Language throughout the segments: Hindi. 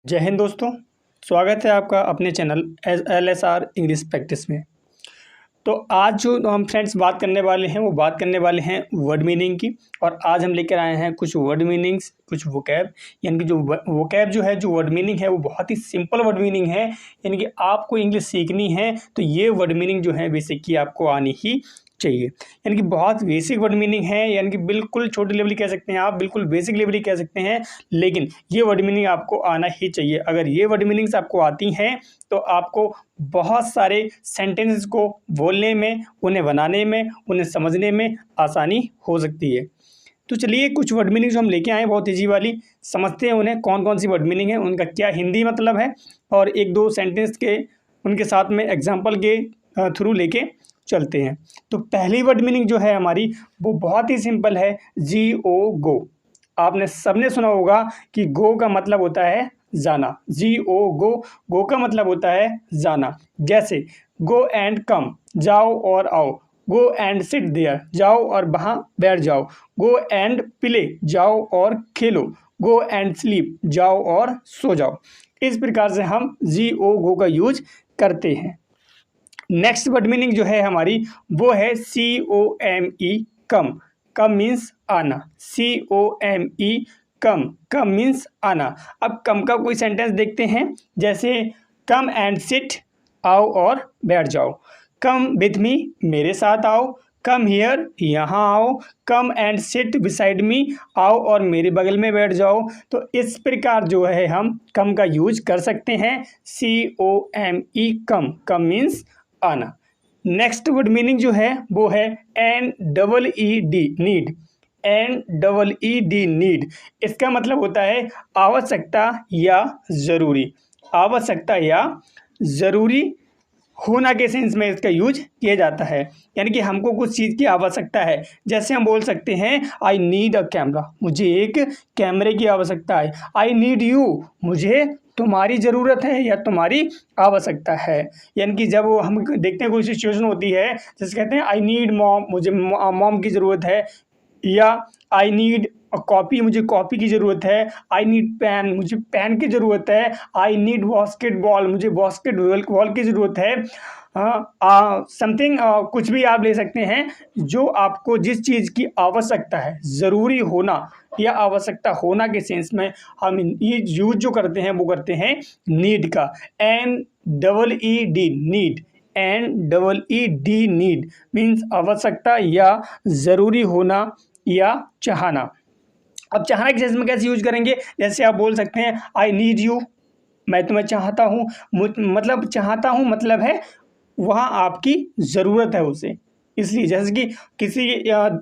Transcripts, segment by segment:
जय हिंद दोस्तों। स्वागत है आपका अपने चैनल LSR इंग्लिश प्रैक्टिस में। तो आज जो हम फ्रेंड्स बात करने वाले हैं वो बात करने वाले हैं वर्ड मीनिंग की। और आज हम लेकर आए हैं कुछ वर्ड मीनिंग्स, कुछ वोकैब। यानी कि जो वोकैब जो है, जो वर्ड मीनिंग है वो बहुत ही सिंपल वर्ड मीनिंग है। यानी कि आपको इंग्लिश सीखनी है तो ये वर्ड मीनिंग जो है बेसिकली आपको आनी ही चाहिए। यानी कि बहुत बेसिक वर्ड मीनिंग है, यानी कि बिल्कुल छोटी लेवल कह सकते हैं आप, बिल्कुल बेसिक लेवल कह सकते हैं। लेकिन ये वर्ड मीनिंग आपको आना ही चाहिए। अगर ये वर्ड मीनिंग्स आपको आती हैं तो आपको बहुत सारे सेंटेंसेस को बोलने में, उन्हें बनाने में, उन्हें समझने में आसानी हो सकती है। तो चलिए कुछ वर्ड मीनिंग जो हम लेके आए बहुत ईजी वाली, समझते हैं उन्हें कौन कौन सी वर्ड मीनिंग है, उनका क्या हिंदी मतलब है, और एक दो सेंटेंस के उनके साथ में एग्जाम्पल के थ्रू लेके चलते हैं। तो पहली वर्ड मीनिंग जो है हमारी वो बहुत ही सिंपल है, गो। आपने सबने सुना होगा कि गो का मतलब होता है जाना। गो का मतलब होता है जाना। जैसे गो एंड कम, जाओ और आओ। गो एंड सिट देयर, जाओ और वहाँ बैठ जाओ। गो एंड प्ले, जाओ और खेलो। गो एंड स्लीप, जाओ और सो जाओ। इस प्रकार से हम गो का यूज करते हैं। नेक्स्ट वर्ड मीनिंग जो है हमारी वो है COME, कम। कम मीन्स आना। COME, कम मीन्स आना। अब कम का कोई सेंटेंस देखते हैं, जैसे कम एंड सिट, आओ और बैठ जाओ। कम विथ मी, मेरे साथ आओ। कम हियर, यहाँ आओ। Come and sit beside me, आओ और मेरे बगल में बैठ जाओ। तो इस प्रकार जो है हम कम का यूज कर सकते हैं। COME, कम मीन्स आना। नेक्स्ट वर्ड मीनिंग जो है वो है NEED, नीड। NEED, need. इसका मतलब होता है आवश्यकता या जरूरी। आवश्यकता या जरूरी होना के सेंस में इसका यूज किया जाता है। यानी कि हमको कुछ चीज़ की आवश्यकता है। जैसे हम बोल सकते हैं आई नीड अ कैमरा, मुझे एक कैमरे की आवश्यकता है। आई नीड यू, मुझे तुम्हारी ज़रूरत है या तुम्हारी आवश्यकता है। यानी कि जब वो हम देखते हैं कोई सिचुएशन होती है, जैसे कहते हैं आई नीड मॉम, मुझे मॉम की ज़रूरत है। या आई नीड कॉपी, मुझे कॉपी की ज़रूरत है। आई नीड पेन, मुझे पेन की ज़रूरत है। आई नीड बास्केटबॉल, मुझे बास्केटबॉल की ज़रूरत है। समथिंग कुछ भी आप ले सकते हैं। जो आपको जिस चीज़ की आवश्यकता है, ज़रूरी होना या आवश्यकता होना के सेंस में हम ये यूज जो करते हैं वो करते हैं नीड का। NEED, need. NEED, need means आवश्यकता या ज़रूरी होना या चाहना। अब चाहना के सेंस में कैसे यूज करेंगे, जैसे आप बोल सकते हैं आई नीड यू, मैं तुम्हें चाहता हूँ। मतलब चाहता हूँ मतलब है वहाँ आपकी ज़रूरत है उसे। इसलिए जैसे कि किसी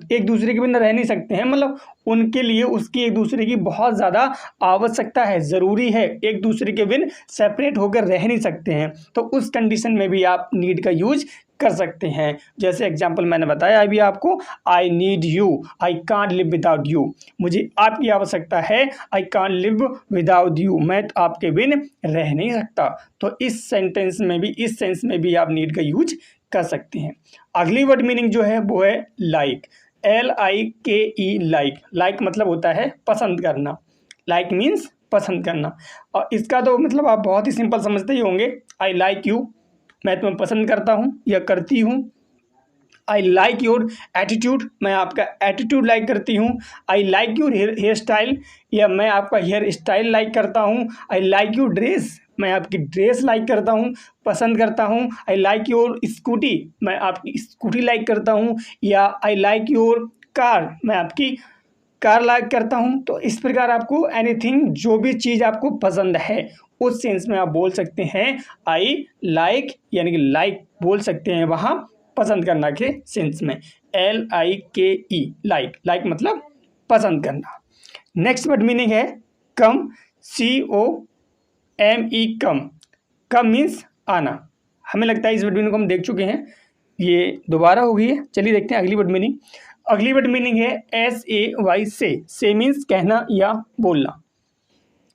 एक दूसरे के बिना रह नहीं सकते हैं, मतलब उनके लिए उसकी एक दूसरे की बहुत ज़्यादा आवश्यकता है, ज़रूरी है। एक दूसरे के बिन सेपरेट होकर रह नहीं सकते हैं। तो उस कंडीशन में भी आप नीड का यूज कर सकते हैं। जैसे एग्जाम्पल मैंने बताया अभी आपको, I need you, I can't live without you, मुझे आपकी आवश्यकता है। I can't live without you, मैं आपके बिन रह नहीं सकता। तो इस सेंटेंस में भी, इस सेंस में भी आप नीड का यूज कर सकते हैं। अगली वर्ड मीनिंग जो है वो है लाइक। LIKE, like. लाइक मतलब होता है पसंद करना। लाइक मीन्स पसंद करना। और इसका तो मतलब आप बहुत ही सिंपल समझते ही होंगे। आई लाइक यू, मैं तुम्हें पसंद करता हूँ या करती हूँ। आई लाइक योर एटीट्यूड, मैं आपका एटीट्यूड लाइक करती हूँ। I like your hairstyle, या मैं आपका हेयर स्टाइल लाइक करता हूँ। आई लाइक योर ड्रेस, मैं आपकी ड्रेस लाइक करता हूँ, पसंद करता हूँ। आई लाइक योर स्कूटी, मैं आपकी स्कूटी लाइक करता हूँ। या आई लाइक योर कार, मैं आपकी कार लाइक करता हूँ। तो इस प्रकार आपको एनीथिंग, जो भी चीज़ आपको पसंद है, उस सेंस में आप बोल सकते हैं आई लाइक, यानी कि लाइक बोल सकते हैं वहाँ पसंद करना के सेंस में। LIKE, like. लाइक मतलब पसंद करना। नेक्स्ट वर्ड मीनिंग है कम। COME, कम मीन्स आना। हमें लगता है इस वर्ड मीनिंग को हम देख चुके हैं, ये दोबारा हो गई है। चलिए देखते हैं अगली वर्ड मीनिंग। अगली वर्ड मीनिंग है SAY, से मीन्स कहना या बोलना।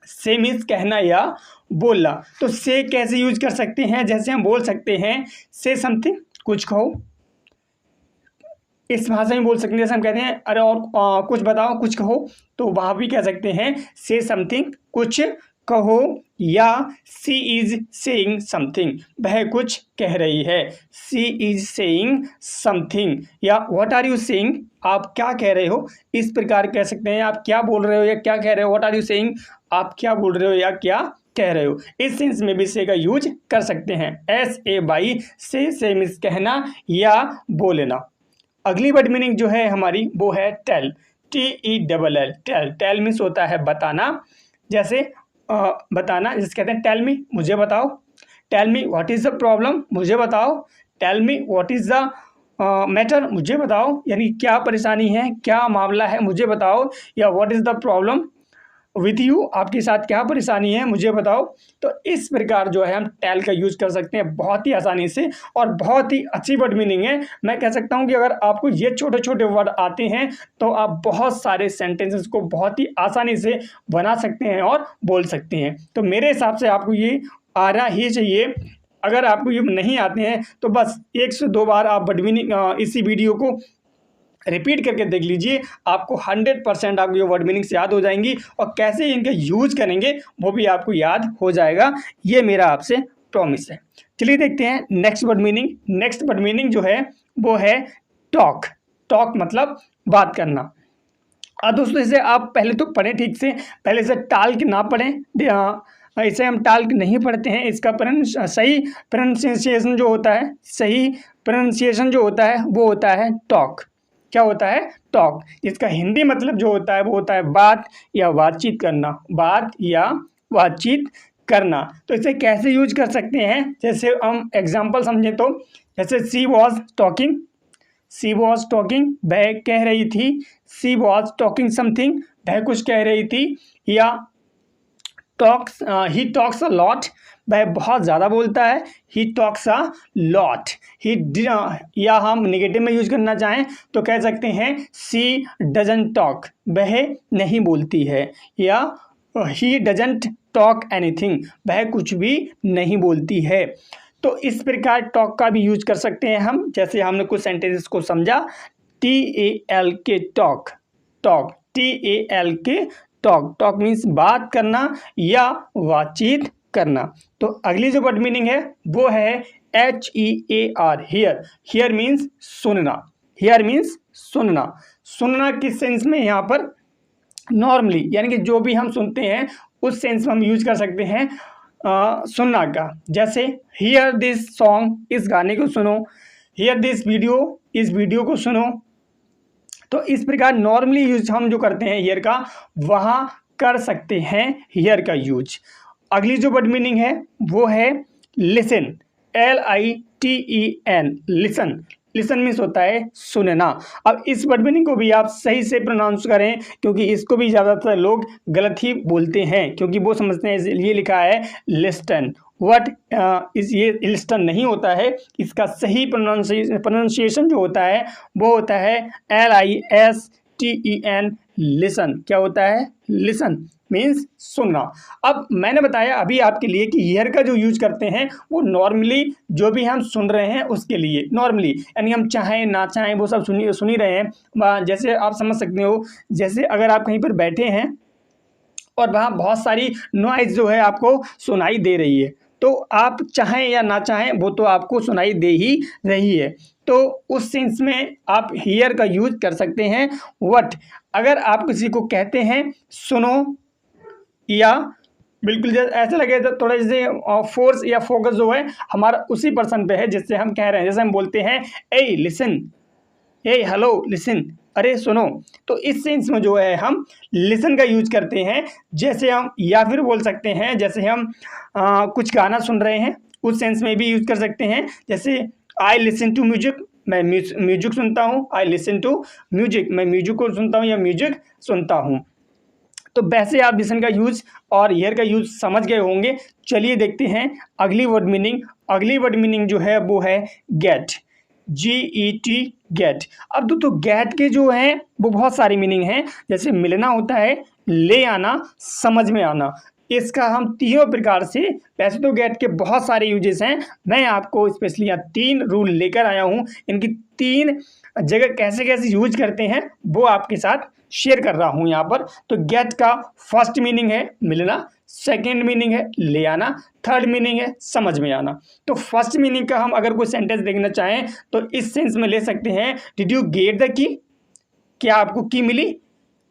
से मीन्स कहना या बोलना। तो से कैसे यूज कर सकते हैं, जैसे हम बोल सकते हैं से समथिंग, कुछ कहो। इस भाषा में बोल सकते हैं, जैसे हम कहते हैं अरे और कुछ बताओ, कुछ कहो, तो वहाँ भी कह सकते हैं से समथिंग, कुछ कहो, या शी इज सेइंग समथिंग, वह कुछ कह रही है। शी इज सेइंग समथिंग, या व्हाट आर यू सेइंग, आप क्या कह रहे हो, इस प्रकार कह सकते हैं। आप क्या बोल रहे हो या क्या कह रहे हो, व्हाट आर यू सेइंग, आप क्या बोल रहे हो या क्या कह रहे हो। इस सेंस में भी से का यूज कर सकते हैं। एस ए बाई से मीन्स कहना या बोलना। अगली वर्ड मीनिंग जो है हमारी वो है tell, TELL। Tell, tell means होता है बताना। जैसे बताना, जिसे कहते हैं टेल मी, मुझे बताओ। Tell me what is the problem, मुझे बताओ। Tell me what is the matter, मुझे बताओ, यानी क्या परेशानी है, क्या मामला है, मुझे बताओ। या what is the problem with you, आपके साथ क्या परेशानी है, मुझे बताओ। तो इस प्रकार जो है हम टेल का यूज कर सकते हैं बहुत ही आसानी से, और बहुत ही अच्छी वर्ड मीनिंग है। मैं कह सकता हूं कि अगर आपको ये छोटे छोटे वर्ड आते हैं तो आप बहुत सारे सेंटेंसेस को बहुत ही आसानी से बना सकते हैं और बोल सकते हैं। तो मेरे हिसाब से आपको ये आना ही चाहिए। अगर आपको ये नहीं आते हैं तो बस 1 से 2 बार आप वर्ड मीनिंग इसी वीडियो को रिपीट करके देख लीजिए, आपको 100% आपको ये वर्ड मीनिंग्स याद हो जाएंगी, और कैसे इनका यूज करेंगे वो भी आपको याद हो जाएगा। ये मेरा आपसे प्रॉमिस है। चलिए देखते हैं next word meaning. Next word meaning जो है वो है टॉक। टॉक मतलब बात करना। अब दोस्तों इसे आप पहले तो पढ़ें ठीक से, पहले से टाल के ना पढ़ें। इसे हम टाल के नहीं पढ़ते हैं। इसका सही प्रोनाउंसिएशन जो होता है, सही प्रोनाउंसिएशन जो होता है वो होता है टॉक। क्या होता है? टॉक। इसका हिंदी मतलब जो होता है वो होता है बात या बातचीत करना। बात या बातचीत करना। तो इसे कैसे यूज कर सकते हैं, जैसे हम एग्जांपल समझें तो, जैसे she was talking, she was talking, वह कह रही थी। सी वॉज टॉकिंग समथिंग, वह कुछ कह रही थी। या talks, he talks a lot, वह बहुत ज़्यादा बोलता है। He talks a lot. ही, या हम निगेटिव में यूज करना चाहें तो कह सकते हैं सी डजंट टॉक, वह नहीं बोलती है। या ही डजंट टॉक एनीथिंग, वह कुछ भी नहीं बोलती है। तो इस प्रकार टॉक का भी यूज कर सकते हैं हम। जैसे हमने कुछ सेंटेंसेस को समझा, TALK talk, talk, TALK talk. Talk means बात करना या बातचीत करना। तो अगली जो वर्ड मीनिंग है वो है HEAR, हियर। हियर मीन्स सुनना। हियर मीन्स सुनना। सुनना किस सेंस में, यहाँ पर नॉर्मली, यानी कि जो भी हम सुनते हैं उस सेंस में हम यूज कर सकते हैं सुनना का। जैसे हियर दिस सॉन्ग, इस गाने को सुनो। हियर दिस वीडियो, इस वीडियो को सुनो। तो इस प्रकार नॉर्मली यूज हम जो करते हैं हियर का, वहाँ कर सकते हैं हियर का यूज। अगली जो वर्ड मीनिंग है वो है listen, LITEN, listen. Listen means होता है सुनना। अब इस वर्ड मीनिंग को भी आप सही से प्रोनाउंस करें, क्योंकि इसको भी ज़्यादातर लोग गलत ही बोलते हैं, क्योंकि वो समझते हैं ये लिखा है लिस्टन। वट इस, ये लिस्टन नहीं होता है। इसका सही प्रोनाउंसिएशन जो होता है वो होता है LISTEN, लिसन। क्या होता है? लिसन मीन्स सुनना। अब मैंने बताया अभी आपके लिए कि ईयर का जो यूज करते हैं वो नॉर्मली जो भी हम सुन रहे हैं उसके लिए, नॉर्मली यानी हम चाहें ना चाहें वो सब सुन ही रहे हैं। जैसे आप समझ सकते हो, जैसे अगर आप कहीं पर बैठे हैं और वहाँ बहुत सारी नॉइज़ जो है आपको सुनाई दे रही है, तो आप चाहें या ना चाहें वो तो आपको सुनाई दे ही रही है। तो उस सेंस में आप हियर का यूज कर सकते हैं व्हाट। अगर आप किसी को कहते हैं सुनो, या बिल्कुल जैसे ऐसे लगे तो थोड़ा जैसे फोर्स या फोकस जो है हमारा उसी पर्सन पे है जिससे हम कह रहे हैं। जैसे हम बोलते हैं ए लिसन, ए हेलो लिसन, अरे सुनो। तो इस सेंस में जो है हम लिसन का यूज करते हैं। जैसे हम, या फिर बोल सकते हैं जैसे हम कुछ गाना सुन रहे हैं, उस सेंस में भी यूज कर सकते हैं। जैसे आई लिसन टू म्यूजिक, मैं म्यूजिक सुनता हूँ। आई लिसन टू म्यूजिक, मैं म्यूजिक को सुनता हूँ या म्यूजिक सुनता हूँ। तो वैसे आप लिसन का यूज और हियर का यूज समझ गए होंगे। चलिए देखते हैं अगली वर्ड मीनिंग। अगली वर्ड मीनिंग जो है वो है गेट, GET, गेट। अब तो गेट के जो हैं वो बहुत सारी मीनिंग हैं। जैसे मिलना होता है, ले आना, समझ में आना। इसका हम तीनों प्रकार से, वैसे तो गेट के बहुत सारे यूजेस हैं, मैं आपको स्पेशली यहाँ 3 रूल लेकर आया हूँ। इनकी 3 जगह कैसे कैसे यूज करते हैं वो आपके साथ शेयर कर रहा हूँ यहाँ पर। तो गेट का फर्स्ट मीनिंग है मिलना, सेकेंड मीनिंग है ले आना, थर्ड मीनिंग है समझ में आना। तो फर्स्ट मीनिंग का हम अगर कोई सेंटेंस देखना चाहें तो इस सेंस में ले सकते हैं, did you get the key, क्या आपको की मिली।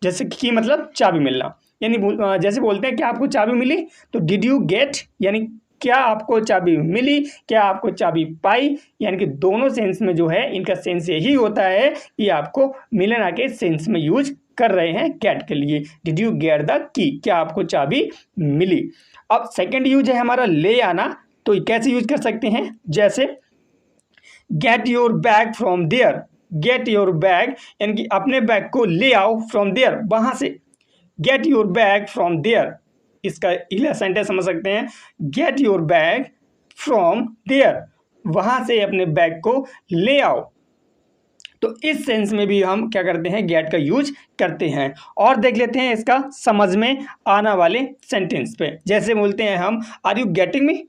जैसे की मतलब चाबी मिलना, यानी जैसे बोलते हैं क्या आपको चाबी मिली, तो डिड यू गेट यानी क्या आपको चाबी मिली, क्या आपको चाबी पाई। यानी कि दोनों सेंस में जो है इनका सेंस यही होता है कि आपको मिलना के सेंस में यूज कर रहे हैं गेट के लिए। Did you get the key, क्या आपको चाबी मिली। अब सेकंड यूज है हमारा ले आना, तो कैसे यूज कर सकते हैं, जैसे get your bag from there, get your bag यानी कि अपने बैग को ले आओ, फ्रॉम देयर वहां से, get your bag from there, इसका अगला सेंटेंस समझ सकते हैं, get your bag from there, वहां से अपने बैग को ले आओ। तो इस सेंस में भी हम क्या करते हैं, गेट का यूज करते हैं। और देख लेते हैं इसका समझ में आना वाले सेंटेंस पे, जैसे बोलते हैं हम आर यू गेटिंग मी,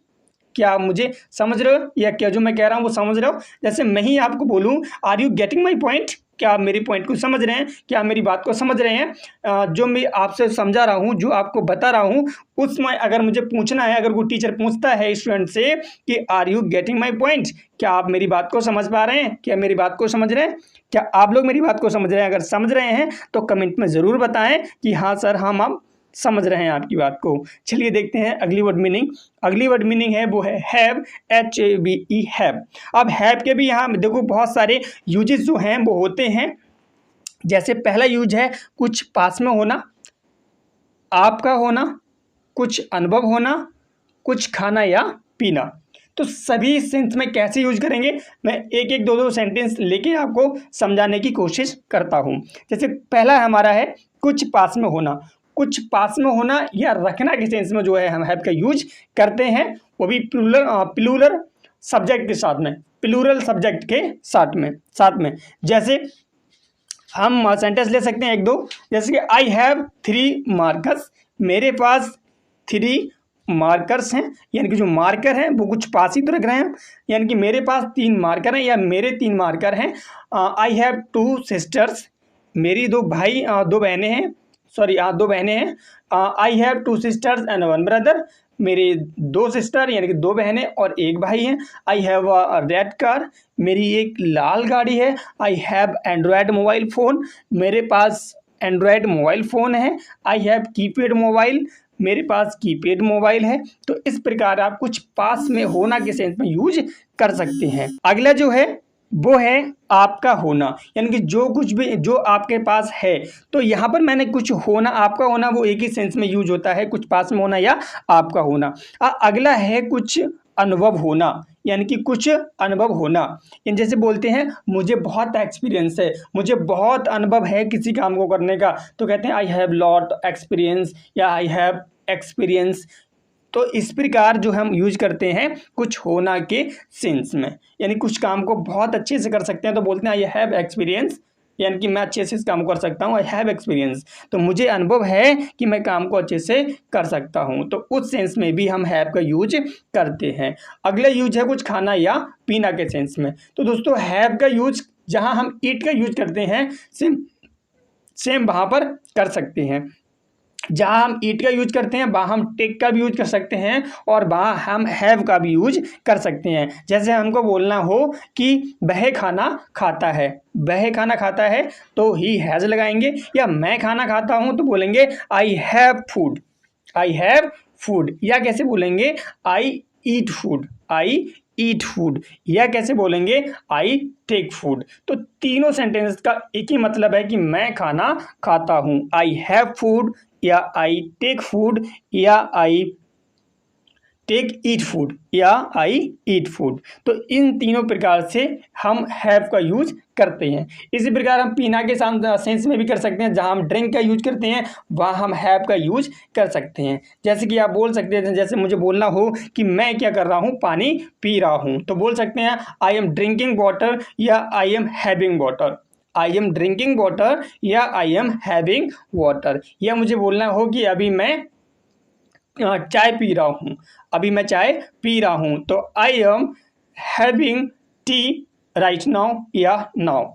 क्या आप मुझे समझ रहे हो, या क्या जो मैं कह रहा हूँ वो समझ रहे हो। जैसे मैं ही आपको बोलूँ are you getting my point, क्या आप मेरी पॉइंट को समझ रहे हैं, क्या आप मेरी बात को समझ रहे हैं। जो मैं आपसे समझा रहा हूँ, जो आपको बता रहा हूँ, उसमें अगर मुझे पूछना है, अगर कोई टीचर पूछता है स्टूडेंट से कि are you getting my point, क्या आप मेरी बात को समझ पा रहे हैं, क्या मेरी बात को समझ रहे हैं, क्या आप लोग मेरी बात को समझ रहे हैं। अगर समझ रहे हैं तो कमेंट में ज़रूर बताएं कि हाँ सर हम आप समझ रहे हैं आपकी बात को। चलिए देखते हैं अगली वर्ड मीनिंग। अगली वर्ड मीनिंग है वो है हैव, HAVE हैव। अब हैव के भी यहाँ देखो बहुत सारे यूजेस जो हैं वो होते हैं। जैसे पहला यूज है कुछ पास में होना, आपका होना, कुछ अनुभव होना, कुछ खाना या पीना। तो सभी सेंस में कैसे यूज करेंगे, मैं एक एक दो दो सेंटेंस लेके आपको समझाने की कोशिश करता हूँ। जैसे पहला हमारा है कुछ पास में होना। कुछ पास में होना या रखना के सेंस में जो है हम हैव का यूज करते हैं, वो भी प्लूरल सब्जेक्ट के साथ में, प्लूरल सब्जेक्ट के साथ में। जैसे हम सेंटेंस ले सकते हैं एक दो, जैसे कि आई हैव 3 मार्कर्स, मेरे पास 3 मार्कर्स हैं, यानी कि जो मार्कर हैं वो कुछ पास ही तो रख रहे हैं, यानी कि मेरे पास 3 मार्कर हैं या मेरे 3 मार्कर हैं। आई हैव 2 सिस्टर्स, मेरी 2 बहनें हैं, सॉरी 2 बहनें हैं। I have 2 sisters and 1 brother, मेरी 2 सिस्टर यानी कि 2 बहनें और 1 भाई हैं। I have a red car, मेरी एक लाल गाड़ी है। I have Android mobile phone, मेरे पास एंड्रॉयड मोबाइल फ़ोन है। आई हैव कीपैड मोबाइल, मेरे पास कीपैड मोबाइल है। तो इस प्रकार आप कुछ पास में होना के सेंस में यूज कर सकते हैं। अगला जो है वो है आपका होना, यानी कि जो कुछ भी जो आपके पास है। तो यहाँ पर मैंने कुछ होना, आपका होना वो एक ही सेंस में यूज होता है, कुछ पास में होना या आपका होना। अगला है कुछ अनुभव होना, यानी कि कुछ अनुभव होना, यानी जैसे बोलते हैं मुझे बहुत एक्सपीरियंस है, मुझे बहुत अनुभव है किसी काम को करने का, तो कहते हैं आई हैव लॉट एक्सपीरियंस या आई हैव एक्सपीरियंस। तो इस प्रकार जो हम यूज करते हैं कुछ होना के सेंस में, यानी कुछ काम को बहुत अच्छे से कर सकते हैं तो बोलते हैं आई हैव एक्सपीरियंस, यानी कि मैं अच्छे से इस काम को कर सकता हूँ। आई हैव एक्सपीरियंस, तो मुझे अनुभव है कि मैं काम को अच्छे से कर सकता हूँ। तो उस सेंस में भी हम हैव का यूज करते हैं। अगला यूज है कुछ खाना या पीना के सेंस में। तो दोस्तों हैव का यूज जहाँ हम ईट का यूज करते हैं सेम वहाँ पर कर सकते हैं। जहाँ हम ईट का यूज करते हैं वहाँ हम टेक का भी यूज कर सकते हैं और वहाँ हम हैव का भी यूज कर सकते हैं। जैसे हमको बोलना हो कि वह खाना खाता है, वह खाना खाता है तो ही हैज़ लगाएंगे, या मैं खाना खाता हूँ तो बोलेंगे I have food, I have food. या कैसे बोलेंगे आई ईट फूड, आई ईट फूड। या कैसे बोलेंगे आई टेक फूड। तो तीनों सेंटेंस का एक ही मतलब है कि मैं खाना खाता हूँ, आई हैव फूड या आई टेक फूड या आई टेक ईट फूड या आई ईट फूड। तो इन तीनों प्रकार से हम हैव का यूज करते हैं। इसी प्रकार हम पीना के सेंस में भी कर सकते हैं, जहां हम ड्रिंक का यूज करते हैं वहां हम हैव का यूज कर सकते हैं। जैसे कि आप बोल सकते हैं, जैसे मुझे बोलना हो कि मैं क्या कर रहा हूं, पानी पी रहा हूं, तो बोल सकते हैं आई एम ड्रिंकिंग वाटर या I am having water, I am drinking water या आई एम हैविंग वाटर। या मुझे बोलना हो कि अभी मैं चाय पी रहा हूँ, अभी मैं चाय पी रहा हूँ, तो I am having T right now या नाउ।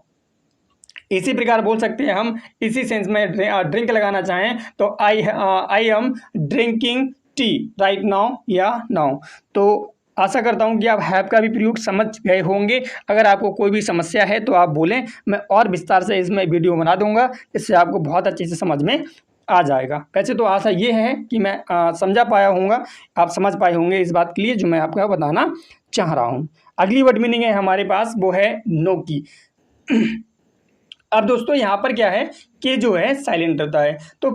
इसी प्रकार बोल सकते हैं हम, इसी सेंस में ड्रिंक लगाना चाहें तो I am drinking tea, right now या नाउ। तो आशा करता हूँ कि आप हैव का भी प्रयोग समझ गए होंगे। अगर आपको कोई भी समस्या है तो आप बोलें, मैं और विस्तार से इसमें वीडियो बना दूंगा, इससे आपको बहुत अच्छे से समझ में आ जाएगा। वैसे तो आशा ये है कि मैं समझा पाया हूँगा, आप समझ पाए होंगे इस बात के लिए जो मैं आपको बताना चाह रहा हूँ। अगली वर्ड मीनिंग है हमारे पास, वो है नो की। अब दोस्तों यहाँ पर क्या है कि जो है साइलेंट रहता है। तो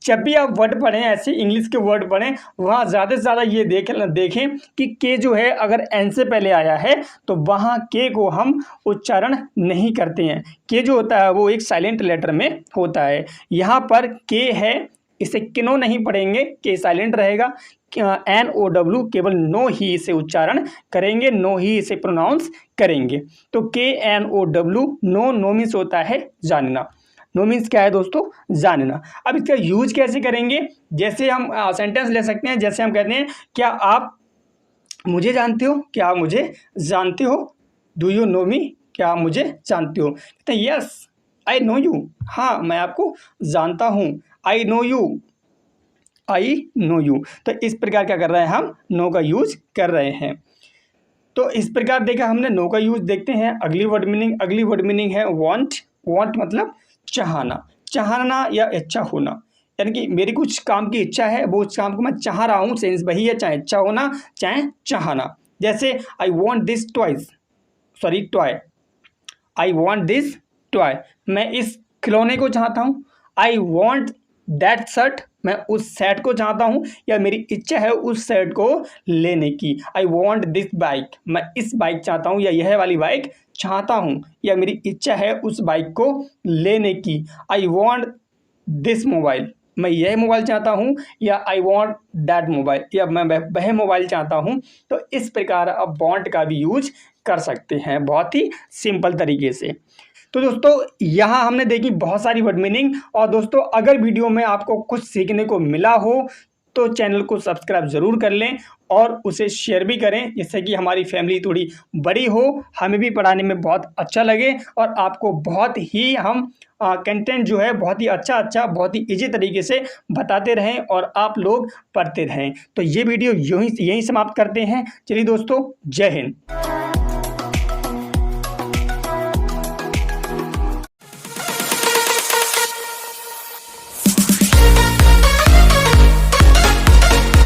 जब भी आप वर्ड पढ़ें, ऐसे इंग्लिश के वर्ड पढ़ें, वहाँ ज़्यादा से ज़्यादा ये देखें कि के जो है अगर एन से पहले आया है तो वहाँ के को हम उच्चारण नहीं करते हैं। के जो होता है वो एक साइलेंट लेटर में होता है। यहाँ पर के है, इसे किनो नहीं पढ़ेंगे, के साइलेंट रहेगा। NOW केवल नो ही इसे उच्चारण करेंगे, नो ही इसे प्रोनाउंस करेंगे। तो KNOW, नो मीन्स होता है जानना। नो मीन्स क्या है दोस्तों? जानना। अब इसका यूज कैसे करेंगे? जैसे हम सेंटेंस ले सकते हैं, जैसे हम कहते हैं क्या आप मुझे जानते हो? क्या आप मुझे जानते हो? डू यू नो मी? क्या आप मुझे जानते हो? कहते हैं यस आई नो यू, हाँ मैं आपको जानता हूँ। I know you, I know you. तो इस प्रकार क्या कर रहे हैं हम? नो का यूज कर रहे हैं। तो इस प्रकार देखा हमने नो का यूज। देखते हैं अगली वर्ड मीनिंग है वांट। वांट मतलब चाहना, चाहना या इच्छा होना। यानी कि मेरी कुछ काम की इच्छा है, वो उस काम को मैं चाह रहा हूँ, सेंस वही है, चाहे इच्छा होना चाहे चाहना। जैसे I want this toy, I want this toy, मैं इस खिलौने को चाहता हूँ। आई वॉन्ट दैट शर्ट, मैं उस शर्ट को चाहता हूँ, या मेरी इच्छा है उस शर्ट को लेने की। आई वॉन्ट दिस बाइक, मैं इस बाइक चाहता हूँ या यह वाली बाइक चाहता हूँ, या मेरी इच्छा है उस बाइक को लेने की। आई वॉन्ट दिस मोबाइल, मैं यह मोबाइल चाहता हूँ, या आई वॉन्ट दैट मोबाइल, या मैं वह मोबाइल चाहता हूँ। तो इस प्रकार आप वॉन्ट का भी यूज कर सकते हैं बहुत ही सिंपल तरीके से। तो दोस्तों यहाँ हमने देखी बहुत सारी वर्ड मीनिंग। और दोस्तों अगर वीडियो में आपको कुछ सीखने को मिला हो तो चैनल को सब्सक्राइब ज़रूर कर लें और उसे शेयर भी करें, जिससे कि हमारी फैमिली थोड़ी बड़ी हो, हमें भी पढ़ाने में बहुत अच्छा लगे और आपको बहुत ही हम कंटेंट जो है बहुत ही अच्छा बहुत ही ईजी तरीके से बताते रहें और आप लोग पढ़ते रहें। तो ये वीडियो यहीं समाप्त करते हैं। चलिए दोस्तों, जय हिंद।